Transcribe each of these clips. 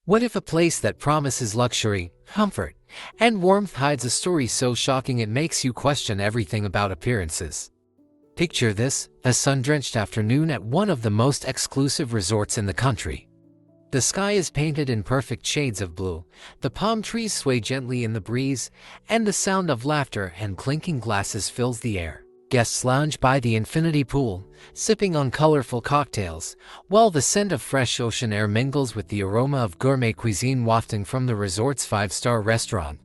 What if a place that promises luxury, comfort, and warmth hides a story so shocking it makes you question everything about appearances? Picture this, a sun-drenched afternoon at one of the most exclusive resorts in the country. The sky is painted in perfect shades of blue, the palm trees sway gently in the breeze, and the sound of laughter and clinking glasses fills the air. Guests lounge by the infinity pool, sipping on colorful cocktails, while the scent of fresh ocean air mingles with the aroma of gourmet cuisine wafting from the resort's five-star restaurant.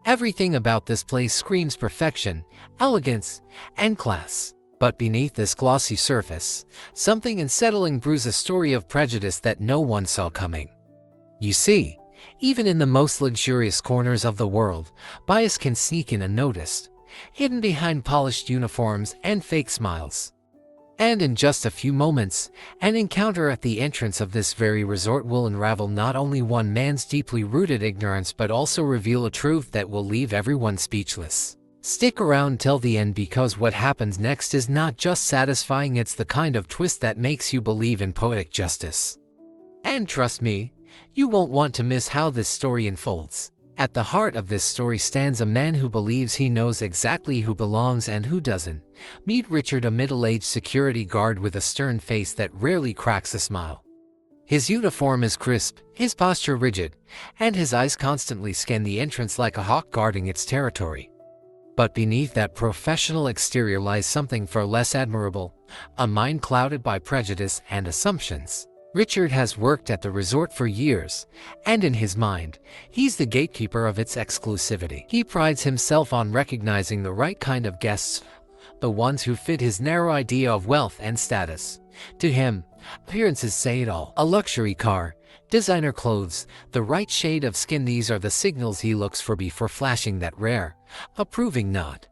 Everything about this place screams perfection, elegance, and class. But beneath this glossy surface, something unsettling brews a story of prejudice that no one saw coming. You see, even in the most luxurious corners of the world, bias can sneak in unnoticed, hidden behind polished uniforms and fake smiles. And in just a few moments, an encounter at the entrance of this very resort will unravel not only one man's deeply rooted ignorance but also reveal a truth that will leave everyone speechless. Stick around till the end, because what happens next is not just satisfying, it's the kind of twist that makes you believe in poetic justice. And trust me, you won't want to miss how this story unfolds. At the heart of this story stands a man who believes he knows exactly who belongs and who doesn't. Meet Richard, a middle-aged security guard with a stern face that rarely cracks a smile. His uniform is crisp, his posture rigid, and his eyes constantly scan the entrance like a hawk guarding its territory. But beneath that professional exterior lies something far less admirable, a mind clouded by prejudice and assumptions. Richard has worked at the resort for years, and in his mind, he's the gatekeeper of its exclusivity. He prides himself on recognizing the right kind of guests, the ones who fit his narrow idea of wealth and status. To him, appearances say it all. A luxury car, designer clothes, the right shade of skin, these are the signals he looks for before flashing that rare, approving nod.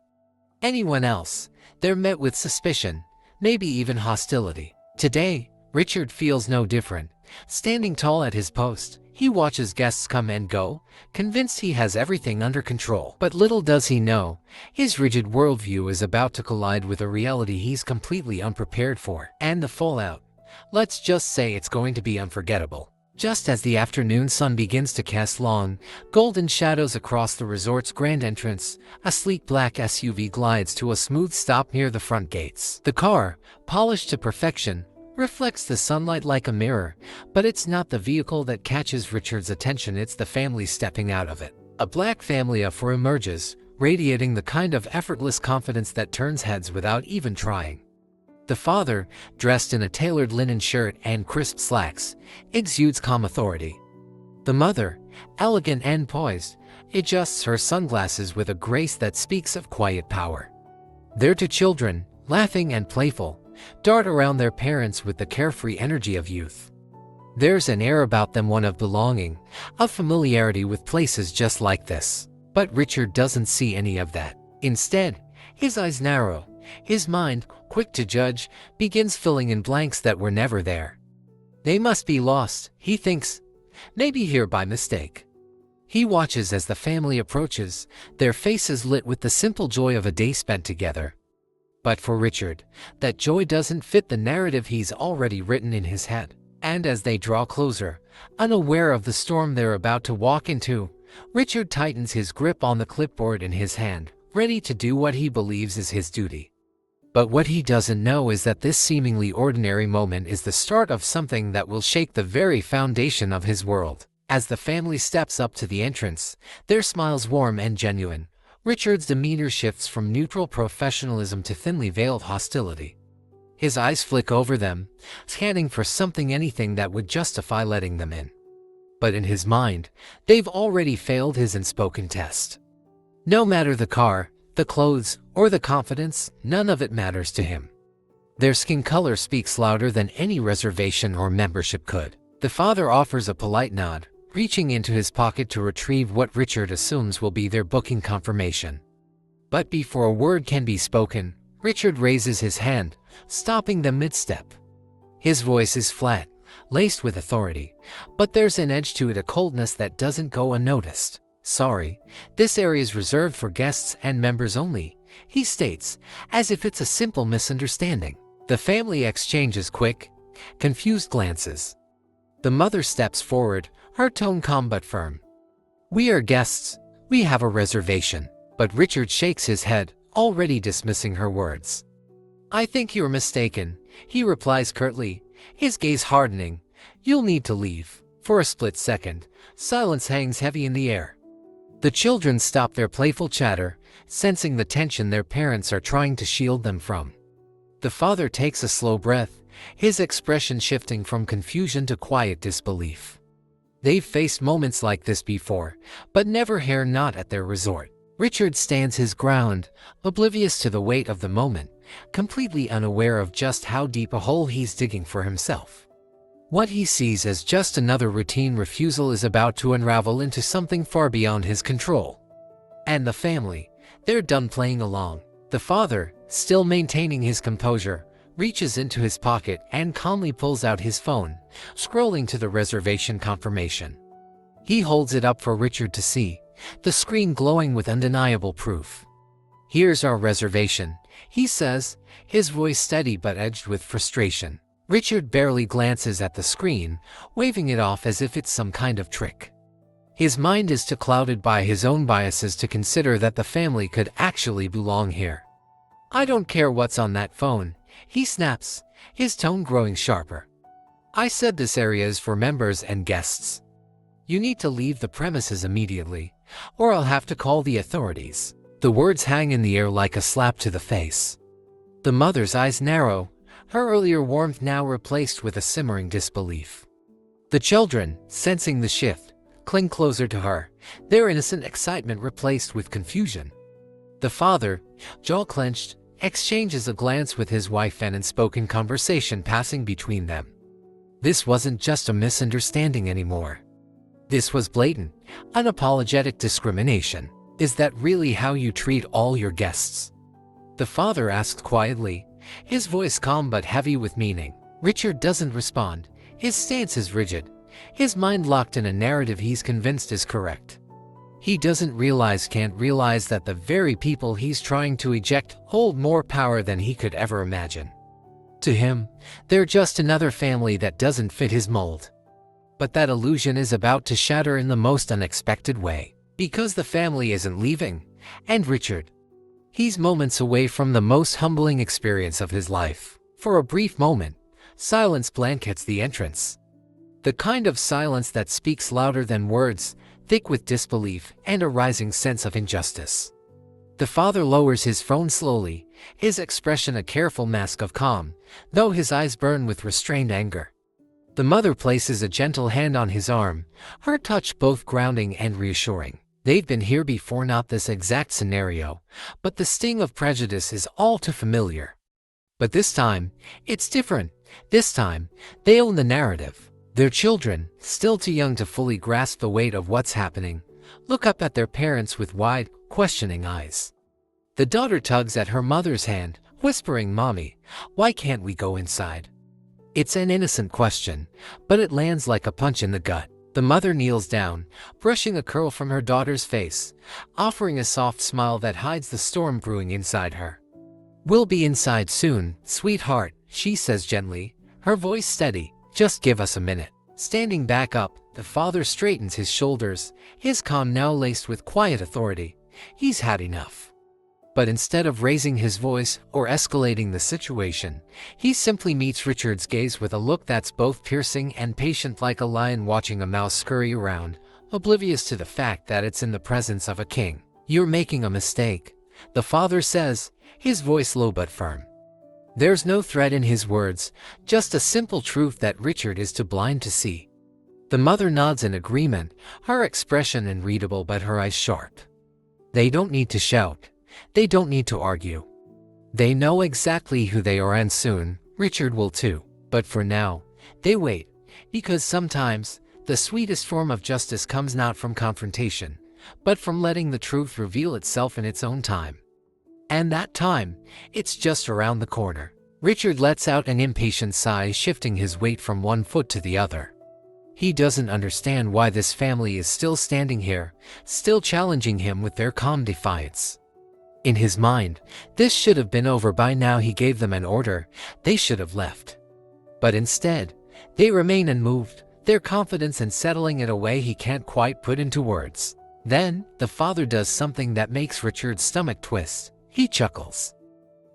Anyone else, they're met with suspicion, maybe even hostility. Today, Richard feels no different. Standing tall at his post, he watches guests come and go, convinced he has everything under control. But little does he know, his rigid worldview is about to collide with a reality he's completely unprepared for. And the fallout, let's just say it's going to be unforgettable. Just as the afternoon sun begins to cast long, golden shadows across the resort's grand entrance, a sleek black SUV glides to a smooth stop near the front gates. The car, polished to perfection, reflects the sunlight like a mirror, but it's not the vehicle that catches Richard's attention, it's the family stepping out of it. A black family of four emerges, radiating the kind of effortless confidence that turns heads without even trying. The father, dressed in a tailored linen shirt and crisp slacks, exudes calm authority. The mother, elegant and poised, adjusts her sunglasses with a grace that speaks of quiet power. Their two children, laughing and playful, dart around their parents with the carefree energy of youth. There's an air about them, one of belonging, of familiarity with places just like this. But Richard doesn't see any of that. Instead, his eyes narrow, his mind, quick to judge, begins filling in blanks that were never there. They must be lost, he thinks, maybe here by mistake. He watches as the family approaches, their faces lit with the simple joy of a day spent together. But for Richard, that joy doesn't fit the narrative he's already written in his head. And as they draw closer, unaware of the storm they're about to walk into, Richard tightens his grip on the clipboard in his hand, ready to do what he believes is his duty. But what he doesn't know is that this seemingly ordinary moment is the start of something that will shake the very foundation of his world. As the family steps up to the entrance, their smiles warm and genuine, Richard's demeanor shifts from neutral professionalism to thinly veiled hostility. His eyes flick over them, scanning for something, anything that would justify letting them in. But in his mind, they've already failed his unspoken test. No matter the car, the clothes, or the confidence, none of it matters to him. Their skin color speaks louder than any reservation or membership could. The father offers a polite nod, reaching into his pocket to retrieve what Richard assumes will be their booking confirmation. But before a word can be spoken, Richard raises his hand, stopping them mid-step. His voice is flat, laced with authority, but there's an edge to it, a coldness that doesn't go unnoticed. "Sorry, this area is reserved for guests and members only," he states, as if it's a simple misunderstanding. The family exchanges quick, confused glances. The mother steps forward, her tone calm but firm. "We are guests. We have a reservation." But Richard shakes his head, already dismissing her words. "I think you're mistaken," he replies curtly, his gaze hardening. "You'll need to leave." For a split second, silence hangs heavy in the air. The children stop their playful chatter, sensing the tension their parents are trying to shield them from. The father takes a slow breath, his expression shifting from confusion to quiet disbelief. They've faced moments like this before, but never here, not at their resort. Richard stands his ground, oblivious to the weight of the moment, completely unaware of just how deep a hole he's digging for himself. What he sees as just another routine refusal is about to unravel into something far beyond his control. And the family, they're done playing along. The father, still maintaining his composure, reaches into his pocket and calmly pulls out his phone, scrolling to the reservation confirmation. He holds it up for Richard to see, the screen glowing with undeniable proof. "Here's our reservation," he says, his voice steady but edged with frustration. Richard barely glances at the screen, waving it off as if it's some kind of trick. His mind is too clouded by his own biases to consider that the family could actually belong here. "I don't care what's on that phone," he snaps, his tone growing sharper. "I said this area is for members and guests. You need to leave the premises immediately, or I'll have to call the authorities." The words hang in the air like a slap to the face. The mother's eyes narrow, her earlier warmth now replaced with a simmering disbelief. The children, sensing the shift, cling closer to her, their innocent excitement replaced with confusion. The father, jaw clenched, exchanges a glance with his wife, an unspoken conversation passing between them. This wasn't just a misunderstanding anymore. This was blatant, unapologetic discrimination. "Is that really how you treat all your guests?" the father asked quietly, his voice calm but heavy with meaning. Richard doesn't respond, his stance is rigid, his mind locked in a narrative he's convinced is correct. He can't realize that the very people he's trying to eject hold more power than he could ever imagine. To him, they're just another family that doesn't fit his mold. But that illusion is about to shatter in the most unexpected way. Because the family isn't leaving, and Richard, he's moments away from the most humbling experience of his life. For a brief moment, silence blankets the entrance. The kind of silence that speaks louder than words, thick with disbelief and a rising sense of injustice. The father lowers his phone slowly, his expression a careful mask of calm, though his eyes burn with restrained anger. The mother places a gentle hand on his arm, her touch both grounding and reassuring. They've been here before, not this exact scenario, but the sting of prejudice is all too familiar. But this time, it's different. This time, they own the narrative. Their children, still too young to fully grasp the weight of what's happening, look up at their parents with wide, questioning eyes. The daughter tugs at her mother's hand, whispering, "Mommy, why can't we go inside?" It's an innocent question, but it lands like a punch in the gut. The mother kneels down, brushing a curl from her daughter's face, offering a soft smile that hides the storm brewing inside her. "We'll be inside soon, sweetheart," she says gently, her voice steady. "Just give us a minute." Standing back up, the father straightens his shoulders, his calm now laced with quiet authority. He's had enough. But instead of raising his voice or escalating the situation, he simply meets Richard's gaze with a look that's both piercing and patient, like a lion watching a mouse scurry around, oblivious to the fact that it's in the presence of a king. "You're making a mistake," the father says, his voice low but firm. There's no threat in his words, just a simple truth that Richard is too blind to see. The mother nods in agreement, her expression unreadable but her eyes sharp. They don't need to shout. They don't need to argue. They know exactly who they are, and soon, Richard will too. But for now, they wait, because sometimes, the sweetest form of justice comes not from confrontation, but from letting the truth reveal itself in its own time. And that time, it's just around the corner. Richard lets out an impatient sigh, shifting his weight from one foot to the other. He doesn't understand why this family is still standing here, still challenging him with their calm defiance. In his mind, this should have been over by now. He gave them an order, they should have left. But instead, they remain unmoved, their confidence and settling in a way he can't quite put into words. Then, the father does something that makes Richard's stomach twist. He chuckles.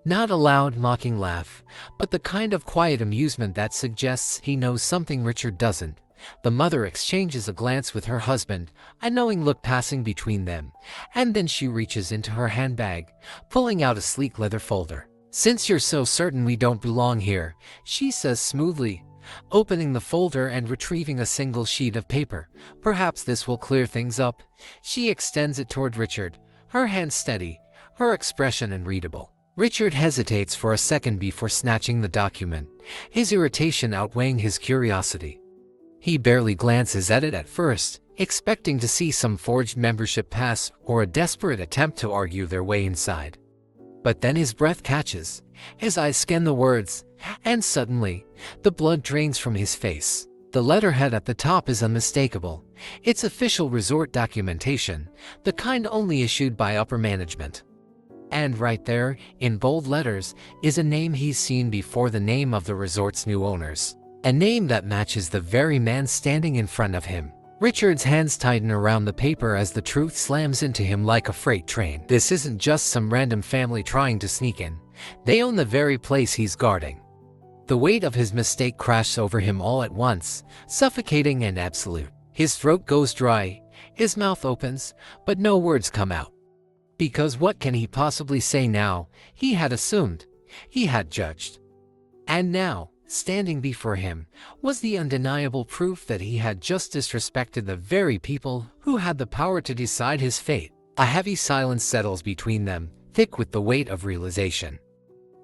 Not a loud, mocking laugh, but the kind of quiet amusement that suggests he knows something Richard doesn't. The mother exchanges a glance with her husband, a knowing look passing between them, and then she reaches into her handbag, pulling out a sleek leather folder. "Since you're so certain we don't belong here," she says smoothly, opening the folder and retrieving a single sheet of paper. "Perhaps this will clear things up." She extends it toward Richard, her hand steady, her expression unreadable. Richard hesitates for a second before snatching the document, his irritation outweighing his curiosity. He barely glances at it at first, expecting to see some forged membership pass or a desperate attempt to argue their way inside. But then his breath catches, his eyes scan the words, and suddenly, the blood drains from his face. The letterhead at the top is unmistakable. It's official resort documentation, the kind only issued by upper management. And right there, in bold letters, is a name he's seen before, the name of the resort's new owners. A name that matches the very man standing in front of him. Richard's hands tighten around the paper as the truth slams into him like a freight train. This isn't just some random family trying to sneak in. They own the very place he's guarding. The weight of his mistake crashes over him all at once, suffocating and absolute. His throat goes dry, his mouth opens, but no words come out. Because what can he possibly say now? He had assumed, he had judged. And now, standing before him, was the undeniable proof that he had just disrespected the very people who had the power to decide his fate. A heavy silence settles between them, thick with the weight of realization.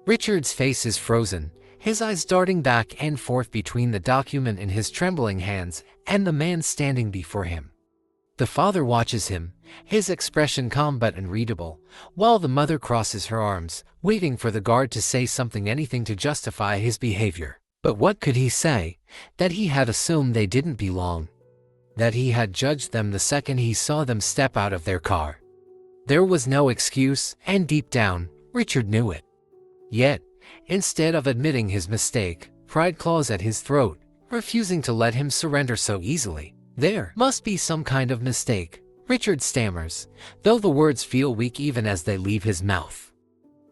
Richard's face is frozen, his eyes darting back and forth between the document in his trembling hands and the man standing before him. The father watches him, his expression calm but unreadable, while the mother crosses her arms, waiting for the guard to say something, anything to justify his behavior. But what could he say? That he had assumed they didn't belong. That he had judged them the second he saw them step out of their car. There was no excuse, and deep down, Richard knew it. Yet, instead of admitting his mistake, pride claws at his throat, refusing to let him surrender so easily. "There must be some kind of mistake," Richard stammers, though the words feel weak even as they leave his mouth.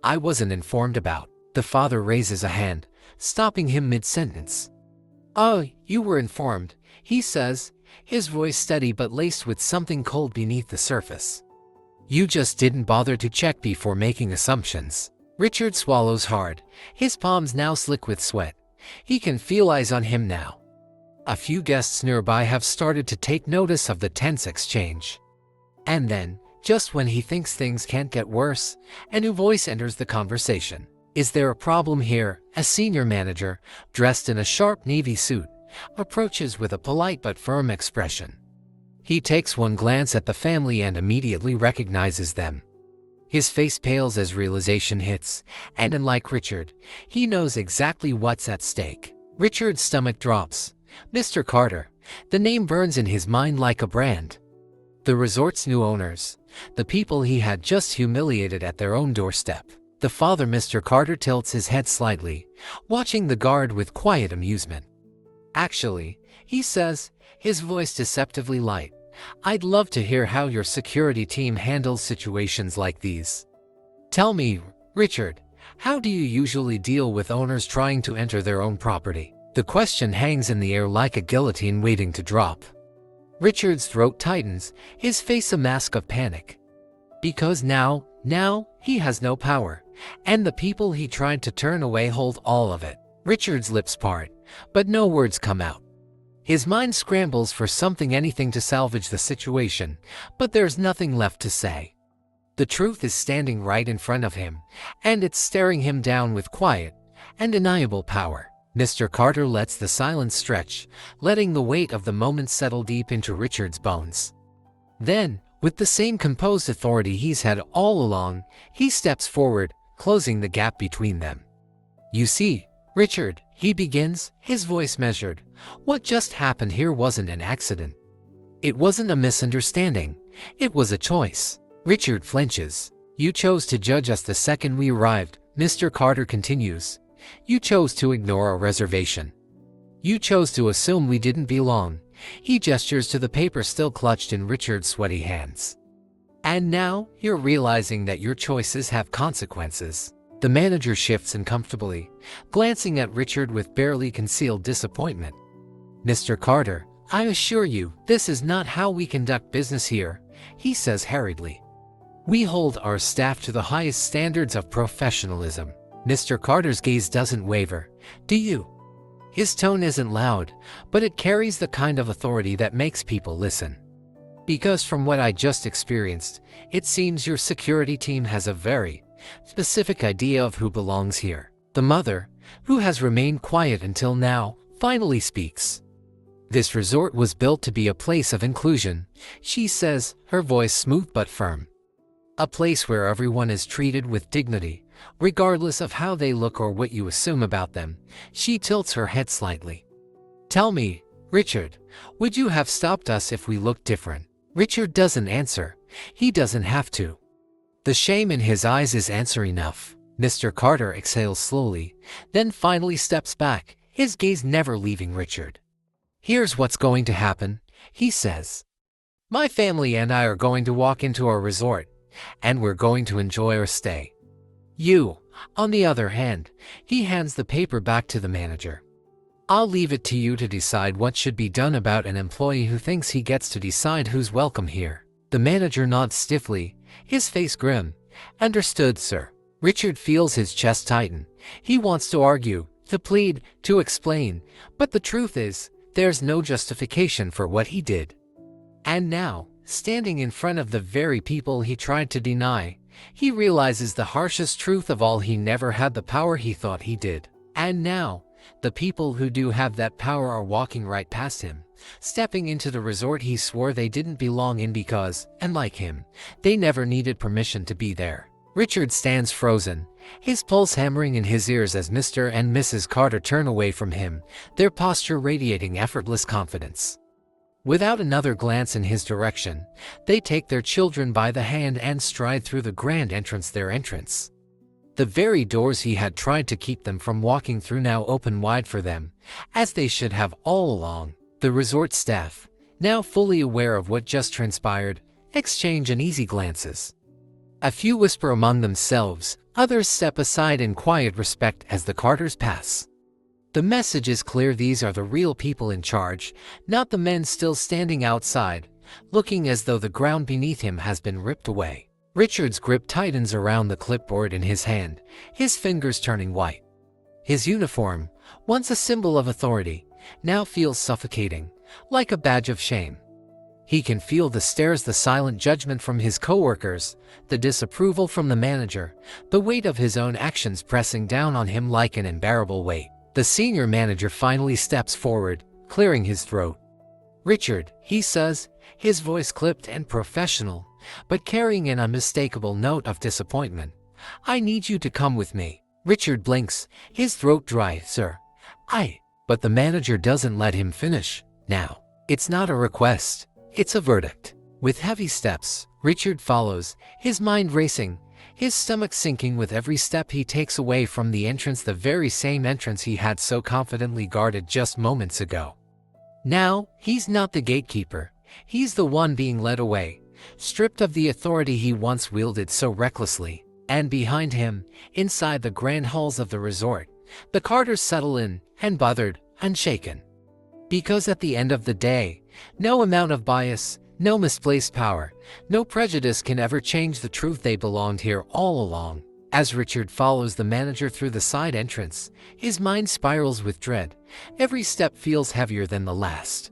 "I wasn't informed about." The father raises a hand, stopping him mid-sentence. "Oh, you were informed," he says, his voice steady but laced with something cold beneath the surface. "You just didn't bother to check before making assumptions." Richard swallows hard, his palms now slick with sweat. He can feel eyes on him now. A few guests nearby have started to take notice of the tense exchange. And then, just when he thinks things can't get worse, a new voice enters the conversation. "Is there a problem here?" A senior manager, dressed in a sharp navy suit, approaches with a polite but firm expression. He takes one glance at the family and immediately recognizes them. His face pales as realization hits, and unlike Richard, he knows exactly what's at stake. Richard's stomach drops. Mr. Carter. The name burns in his mind like a brand. The resort's new owners. The people he had just humiliated at their own doorstep. The father, Mr. Carter, tilts his head slightly, watching the guard with quiet amusement. "Actually," he says, his voice deceptively light, "I'd love to hear how your security team handles situations like these. Tell me, Richard, how do you usually deal with owners trying to enter their own property?" The question hangs in the air like a guillotine waiting to drop. Richard's throat tightens, his face a mask of panic. Because now, he has no power, and the people he tried to turn away hold all of it. Richard's lips part, but no words come out. His mind scrambles for something, anything to salvage the situation, but there's nothing left to say. The truth is standing right in front of him, and it's staring him down with quiet, undeniable power. Mr. Carter lets the silence stretch, letting the weight of the moment settle deep into Richard's bones. Then, with the same composed authority he's had all along, he steps forward, closing the gap between them. "You see, Richard," he begins, his voice measured, "what just happened here wasn't an accident. It wasn't a misunderstanding. It was a choice." Richard flinches. "You chose to judge us the second we arrived," Mr. Carter continues. "You chose to ignore our reservation. You chose to assume we didn't belong. He gestures to the paper still clutched in Richard's sweaty hands. And now, you're realizing that your choices have consequences. The manager shifts uncomfortably, glancing at Richard with barely concealed disappointment. Mr. Carter, I assure you, this is not how we conduct business here, he says hurriedly. We hold our staff to the highest standards of professionalism. Mr. Carter's gaze doesn't waver. Do you? His tone isn't loud, but it carries the kind of authority that makes people listen. Because from what I just experienced, it seems your security team has a very specific idea of who belongs here. The mother, who has remained quiet until now, finally speaks. This resort was built to be a place of inclusion, she says, her voice smooth but firm. A place where everyone is treated with dignity, regardless of how they look or what you assume about them. She tilts her head slightly. Tell me, Richard, would you have stopped us if we looked different? Richard doesn't answer. He doesn't have to. The shame in his eyes is answer enough. Mr. Carter exhales slowly, then finally steps back, his gaze never leaving Richard. Here's what's going to happen, he says. My family and I are going to walk into our resort, and we're going to enjoy our stay. You, on the other hand, he hands the paper back to the manager. I'll leave it to you to decide what should be done about an employee who thinks he gets to decide who's welcome here. The manager nods stiffly, his face grim. Understood, sir. Richard feels his chest tighten. He wants to argue, to plead, to explain, but the truth is, there's no justification for what he did. And now, standing in front of the very people he tried to deny, he realizes the harshest truth of all: he never had the power he thought he did. And now, the people who do have that power are walking right past him, stepping into the resort he swore they didn't belong in because, unlike him, they never needed permission to be there. Richard stands frozen, his pulse hammering in his ears as Mr. and Mrs. Carter turn away from him, their posture radiating effortless confidence. Without another glance in his direction, they take their children by the hand and stride through the grand entrance. Their entrance. The very doors he had tried to keep them from walking through now open wide for them, as they should have all along. The resort staff, now fully aware of what just transpired, exchange uneasy glances. A few whisper among themselves, others step aside in quiet respect as the Carters pass. The message is clear: these are the real people in charge, not the men still standing outside, looking as though the ground beneath him has been ripped away. Richard's grip tightens around the clipboard in his hand, his fingers turning white. His uniform, once a symbol of authority, now feels suffocating, like a badge of shame. He can feel the stares, the silent judgment from his coworkers, the disapproval from the manager, the weight of his own actions pressing down on him like an unbearable weight. The senior manager finally steps forward, clearing his throat. Richard, he says, his voice clipped and professional, but carrying an unmistakable note of disappointment. I need you to come with me. Richard blinks, his throat dry. Sir, But the manager doesn't let him finish. Now, it's not a request, it's a verdict. With heavy steps, Richard follows, his mind racing, his stomach sinking with every step he takes away from the entrance, the very same entrance he had so confidently guarded just moments ago. Now, he's not the gatekeeper, he's the one being led away, stripped of the authority he once wielded so recklessly. And behind him, inside the grand halls of the resort, the Carters settle in, unbothered, unshaken. Because at the end of the day, no amount of bias, no misplaced power, no prejudice can ever change the truth: they belonged here all along. As Richard follows the manager through the side entrance, his mind spirals with dread. Every step feels heavier than the last.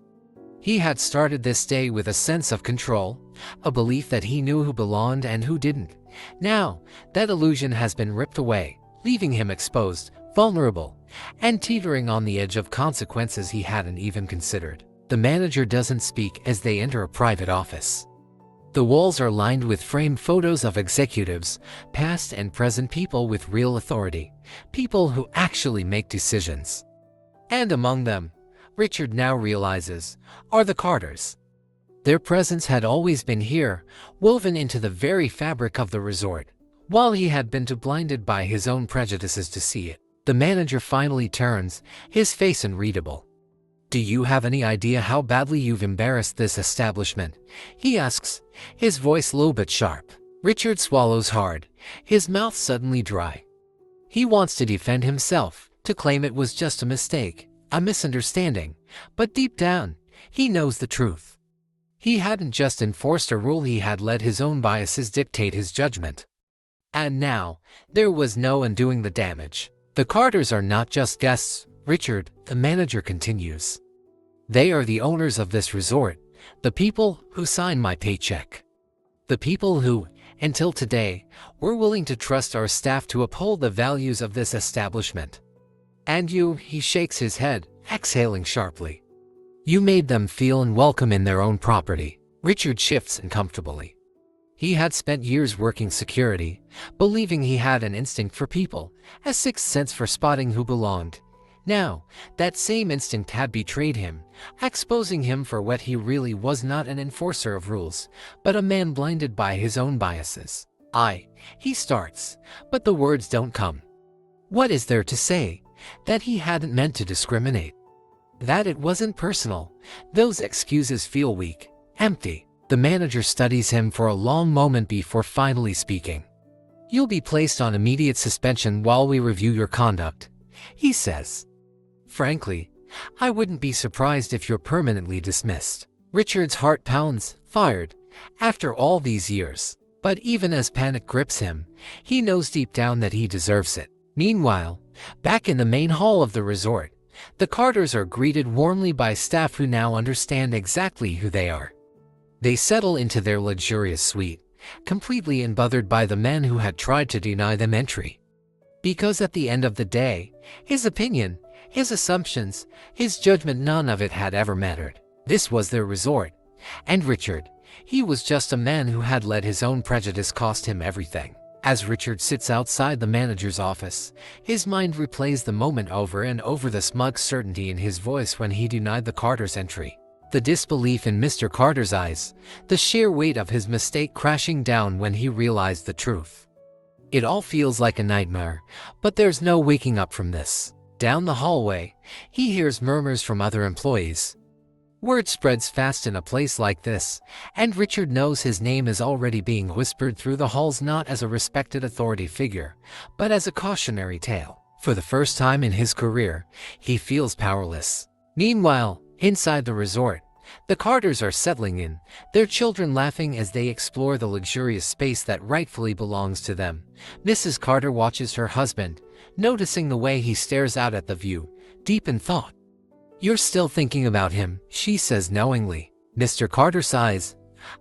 He had started this day with a sense of control, a belief that he knew who belonged and who didn't. Now, that illusion has been ripped away, leaving him exposed, vulnerable, and teetering on the edge of consequences he hadn't even considered. The manager doesn't speak as they enter a private office. The walls are lined with framed photos of executives, past and present, people with real authority, people who actually make decisions. And among them, Richard now realizes, are the Carters. Their presence had always been here, woven into the very fabric of the resort, while he had been too blinded by his own prejudices to see it. The manager finally turns, his face unreadable. "Do you have any idea how badly you've embarrassed this establishment?" he asks, his voice low but sharp. Richard swallows hard, his mouth suddenly dry. He wants to defend himself, to claim it was just a mistake, a misunderstanding, but deep down, he knows the truth. He hadn't just enforced a rule, he had let his own biases dictate his judgment. And now, there was no undoing the damage. "The Carters are not just guests, Richard," the manager continues. "They are the owners of this resort, the people who sign my paycheck. The people who, until today, were willing to trust our staff to uphold the values of this establishment. And you," he shakes his head, exhaling sharply. "You made them feel unwelcome in their own property." Richard shifts uncomfortably. He had spent years working security, believing he had an instinct for people, a sixth sense for spotting who belonged. Now, that same instinct had betrayed him, exposing him for what he really was: not an enforcer of rules, but a man blinded by his own biases. He starts, but the words don't come. What is there to say? That he hadn't meant to discriminate. That it wasn't personal. Those excuses feel weak, empty. The manager studies him for a long moment before finally speaking. "You'll be placed on immediate suspension while we review your conduct," he says. "Frankly, I wouldn't be surprised if you're permanently dismissed." Richard's heart pounds, fired, after all these years. But even as panic grips him, he knows deep down that he deserves it. Meanwhile, back in the main hall of the resort, the Carters are greeted warmly by staff who now understand exactly who they are. They settle into their luxurious suite, completely unbothered by the men who had tried to deny them entry. Because at the end of the day, his opinion, his assumptions, his judgment, none of it had ever mattered. This was their resort. And Richard, he was just a man who had let his own prejudice cost him everything. As Richard sits outside the manager's office, his mind replays the moment over and over, the smug certainty in his voice when he denied the Carters entry. The disbelief in Mr. Carter's eyes, the sheer weight of his mistake crashing down when he realized the truth. It all feels like a nightmare, but there's no waking up from this. Down the hallway, he hears murmurs from other employees. Word spreads fast in a place like this, and Richard knows his name is already being whispered through the halls, not as a respected authority figure, but as a cautionary tale. For the first time in his career, he feels powerless. Meanwhile, inside the resort, the Carters are settling in, their children laughing as they explore the luxurious space that rightfully belongs to them. Mrs. Carter watches her husband, noticing the way he stares out at the view, deep in thought. "You're still thinking about him," she says knowingly. Mr. Carter sighs.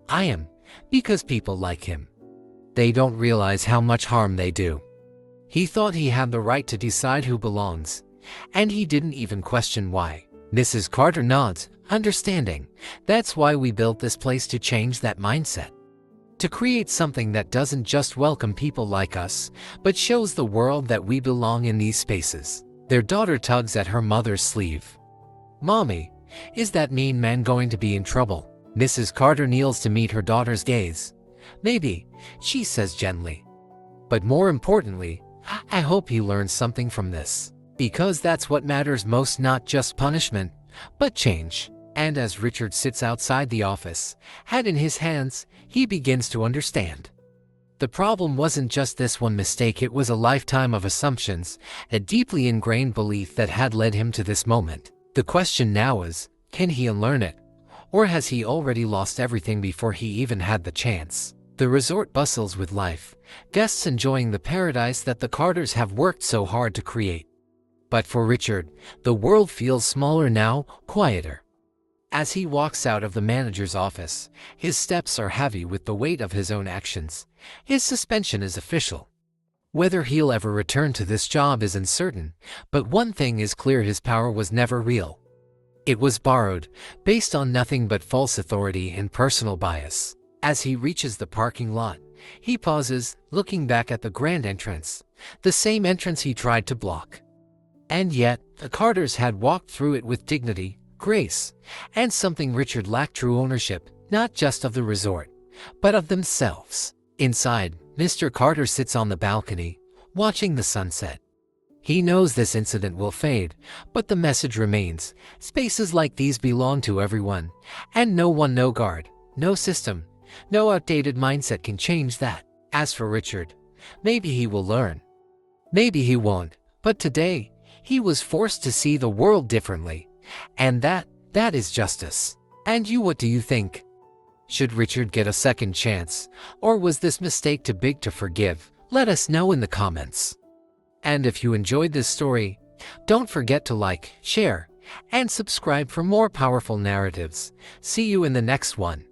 "I am, because people like him. They don't realize how much harm they do." He thought he had the right to decide who belongs, and he didn't even question why. Mrs. Carter nods, understanding. "That's why we built this place, to change that mindset. To create something that doesn't just welcome people like us, but shows the world that we belong in these spaces." Their daughter tugs at her mother's sleeve. "Mommy, is that mean man going to be in trouble?" Mrs. Carter kneels to meet her daughter's gaze. "Maybe," she says gently. "But more importantly, I hope he learns something from this. Because that's what matters most, not just punishment, but change." And as Richard sits outside the office, head in his hands, he begins to understand. The problem wasn't just this one mistake, it was a lifetime of assumptions, a deeply ingrained belief that had led him to this moment. The question now is, can he unlearn it? Or has he already lost everything before he even had the chance? The resort bustles with life, guests enjoying the paradise that the Carters have worked so hard to create. But for Richard, the world feels smaller now, quieter. As he walks out of the manager's office, his steps are heavy with the weight of his own actions. His suspension is official. Whether he'll ever return to this job is uncertain, but one thing is clear: his power was never real. It was borrowed, based on nothing but false authority and personal bias. As he reaches the parking lot, he pauses, looking back at the grand entrance, the same entrance he tried to block. And yet, the Carters had walked through it with dignity, grace, and something Richard lacked: true ownership, not just of the resort, but of themselves. Inside, Mr. Carter sits on the balcony, watching the sunset. He knows this incident will fade, but the message remains. Spaces like these belong to everyone, and no one, no guard, no system, no outdated mindset can change that. As for Richard, maybe he will learn. Maybe he won't, but today, he was forced to see the world differently. And that is justice. And you, what do you think? Should Richard get a second chance, or was this mistake too big to forgive? Let us know in the comments. And if you enjoyed this story, don't forget to like, share, and subscribe for more powerful narratives. See you in the next one.